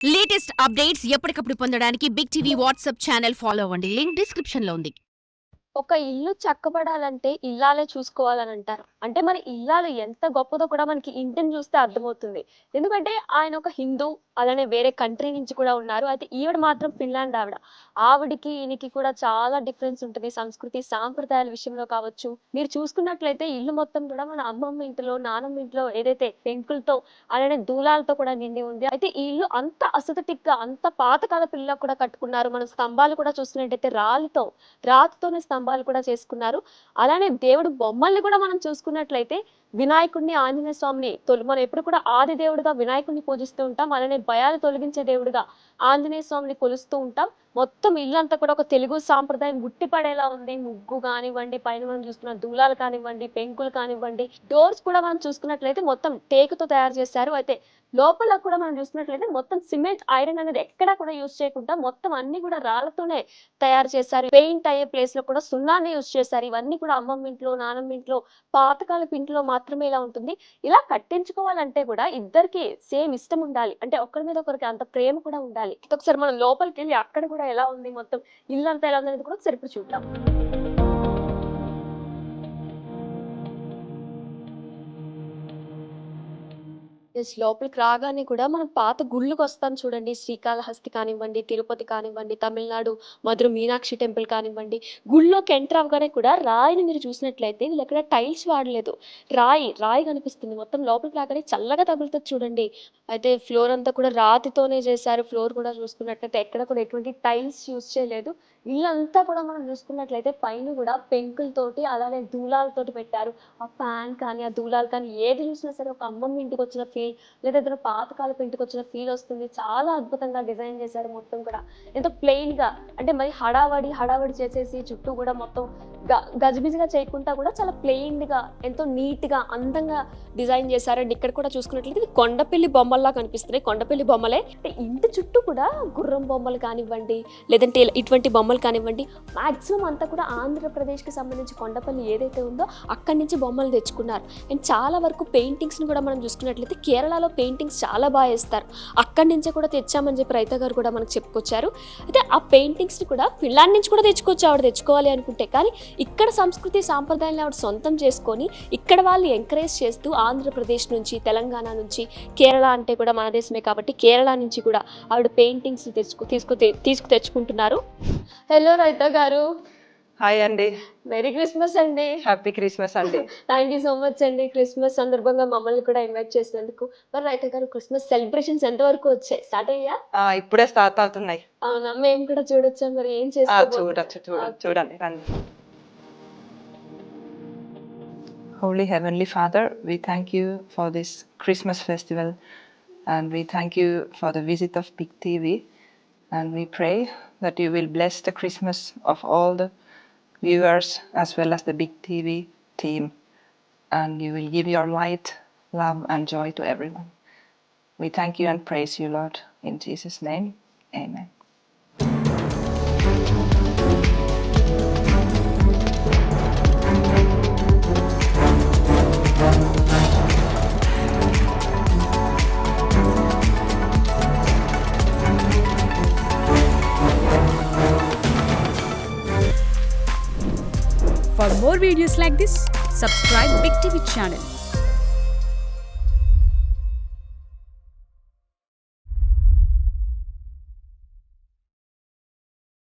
Latest updates ఎప్పటికప్పుడు పొందడానికి big TV WhatsApp channel follow అవ్వండి. లింక్ డిస్క్రిప్షన్ లో ఉంది. ఒక ఇల్లు చక్కబడాలంటే ఇల్లాలే చూసుకోవాలని అంటారు. అంటే మన ఇల్లాలు ఎంత గొప్పదో కూడా మనకి ఇంటిని చూస్తే అర్థమవుతుంది. ఎందుకంటే ఆయన ఒక హిందూ, అలానే వేరే కంట్రీ నుంచి కూడా ఉన్నారు. అయితే ఈవిడ మాత్రం ఫిన్లాండ్ ఆవిడ. ఆవిడకి, ఈయనకి కూడా చాలా డిఫరెన్స్ ఉంటది. సంస్కృతి, సాంప్రదాయాల విషయంలో కావచ్చు. మీరు చూసుకున్నట్లయితే ఇల్లు మొత్తం కూడా మన అమ్మమ్మ ఇంటిలో, నానమ్మ ఇంట్లో ఏదైతే పెంకులతో, అలానే దూలాలతో కూడా నిండి ఉంది. అయితే ఈ ఇల్లు అంత అసెథెటిక్‌గా, అంత పాతకాలపు ఇల్లులా కూడా కట్టుకున్నారు. మనం స్తంభాలు కూడా చూస్తున్నట్టయితే రాతితోనే స్తంభాలు కూడా చేసుకున్నారు. అలానే దేవుడు బొమ్మల్ని కూడా మనం చూసుకున్నట్లయితే వినాయకుడిని, ఆంజనేయ స్వామిని మనం ఎప్పుడు కూడా ఆది దేవుడిగా వినాయకుడిని పూజిస్తూ ఉంటాం. అలానే భయాలు తొలగించే దేవుడిగా ఆంజనేయ స్వామిని కొలుస్తూ ఉంటాం. మొత్తం ఇల్లంతా కూడా ఒక తెలుగు సాంప్రదాయం ఉట్టిపడేలా ఉంది. ముగ్గు కానివ్వండి, పైన మనం చూస్తున్న దూలాలు కానివ్వండి, పెంకులు కానివ్వండి, డోర్స్ కూడా మనం చూసుకున్నట్లయితే మొత్తం టేకుతో తయారు చేశారు. అయితే లోపల కూడా మనం చూసినట్లయితే మొత్తం సిమెంట్, ఐరన్ అనేది ఎక్కడా కూడా యూజ్ చేయకుండా మొత్తం అన్ని కూడా రాళ్లతోనే తయారు చేశారు. పెయింట్ అయ్యే ప్లేస్ లో కూడా సున్నాన్ని యూజ్ చేశారు. ఇవన్నీ కూడా అమ్మమ్మ ఇంట్లో, నానమ్మ ఇంట్లో, పాతకాలపు ఇంట్లో మాత్రమే ఇలా ఉంటుంది. ఇలా కట్టించుకోవాలంటే కూడా ఇద్దరికి సేమ్ ఇష్టం ఉండాలి. అంటే ఒకరి మీద ఒకరికి అంత ప్రేమ కూడా ఉండాలి. ఒకసారి మనం లోపలికి వెళ్ళి అక్కడ కూడా ఎలా ఉంది, మొత్తం ఇల్లంతా ఎలా ఉంది అనేది కూడా ఒకసారి ఇప్పుడు చూద్దాం. లోపలికి రాగానే కూడా మనం పాత గుళ్ళకొస్తాం చూడండి. శ్రీకాళహస్తి కానివ్వండి, తిరుపతి కానివ్వండి, తమిళనాడు మధుర మీనాక్షి టెంపుల్ కానివ్వండి. గుడిలోకి ఎంటర్ అవ్వగానే కూడా రాయిని మీరు చూసినట్లయితే వీళ్ళెక్కడ టైల్స్ వాడలేదు. రాయి కనిపిస్తుంది. మొత్తం లోపలికి రాగానే చల్లగా తగులుతది చూడండి. అయితే ఫ్లోర్ అంతా కూడా రాతితోనే చేశారు. ఫ్లోర్ కూడా చూసుకున్నట్లయితే ఎక్కడ కూడా ఎటువంటి టైల్స్ యూజ్ చేయలేదు. ఇల్లంతా కూడా మనం చూసుకున్నట్లయితే పైన కూడా పెంకులతోటి, అలానే దూలాలతోటి పెట్టారు. ఆ ఫ్యాన్ కానీ, ఆ దూలాలు కానీ ఏది చూసినా సరే ఒక అమ్మమ్మ ఇంటికొచ్చిన ఫీల్, లేదా ఏదైనా పాతకాలపు ఇంటికొచ్చిన ఫీల్ వస్తుంది. చాలా అద్భుతంగా డిజైన్ చేశారు మొత్తం కూడా. ఎంతో ప్లెయిన్‌గా, అంటే మరి హడావడి చేసేసి చుట్టూ కూడా మొత్తం గజిబిజిగా చేయకుండా కూడా చాలా ప్లెయిన్‌గా, ఎంతో నీట్‌గా, అందంగా డిజైన్ చేశారండి. ఇక్కడ కూడా చూసుకున్నట్లయితే ఇది కొండపల్లి బొమ్మల్లా కనిపిస్తున్నాయి. కొండపల్లి బొమ్మలే. అంటే ఇంటి చుట్టూ కూడా గుర్రం బొమ్మలు కానివ్వండి, లేదంటే ఇటువంటి బొమ్మలు కానివ్వండి, మాక్సిమం అంతా కూడా ఆంధ్రప్రదేశ్‌కి సంబంధించి కొండపల్లి ఏదైతే ఉందో అక్కడి నుంచి బొమ్మలు తెచ్చుకున్నారు. అండ్ చాలా వరకు పెయింటింగ్స్‌ని కూడా మనం చూసుకున్నట్లయితే కేరళలో పెయింటింగ్స్ చాలా బాగా వేస్తారు. అక్కడి నుంచే కూడా తెచ్చామని చెప్పి రైత గారు కూడా మనకు చెప్పుకొచ్చారు. అయితే ఆ పెయింటింగ్స్‌ని కూడా ఫిన్లాండ్ నుంచి కూడా తెచ్చుకోవచ్చు ఆవిడ తెచ్చుకోవాలి అనుకుంటే. కానీ ఇక్కడ సంస్కృతి సాంప్రదాయాలను ఆవిడ సొంతం చేసుకొని ఇక్కడ వాళ్ళు ఎంకరేజ్ చేస్తూ ఆంధ్రప్రదేశ్ నుంచి, తెలంగాణ నుంచి, కేరళ అంటే కూడా మన దేశమే కాబట్టి కేరళ నుంచి కూడా ఆవిడ పెయింటింగ్స్ తీసుకు తెచ్చుకుంటున్నారు. హలో రైత గారు. హాయ్ అండి. మెరీ క్రిస్మస్ అండి. హ్యాపీ క్రిస్మస్ అండి. థ్యాంక్ యూ సో మచ్ అండి. క్రిస్మస్ సందర్భంగా మమ్మల్ని కూడా ఇన్వైట్ చేసినందుకు. మరి రైత గారు, క్రిస్మస్ సెలబ్రేషన్స్ ఎంత వరకు వచ్చాయి? స్టార్ట్ అయ్యా? ఇప్పుడే స్టార్ట్ అవుతున్నాయి. అవునా? మేము కూడా చూడొచ్చా? మరి ఏం చేసుకోబోతున్నారు? చూడండి రండి. Holy Heavenly Father, we thank you for this Christmas festival, and we thank you for the visit of Big TV, and we pray that you will bless the Christmas of all the viewers as well as the Big TV team, and you will give your light, love and joy to everyone. We thank you and praise you, Lord, in Jesus' name. Amen. For more videos like this, subscribe Big TV channel.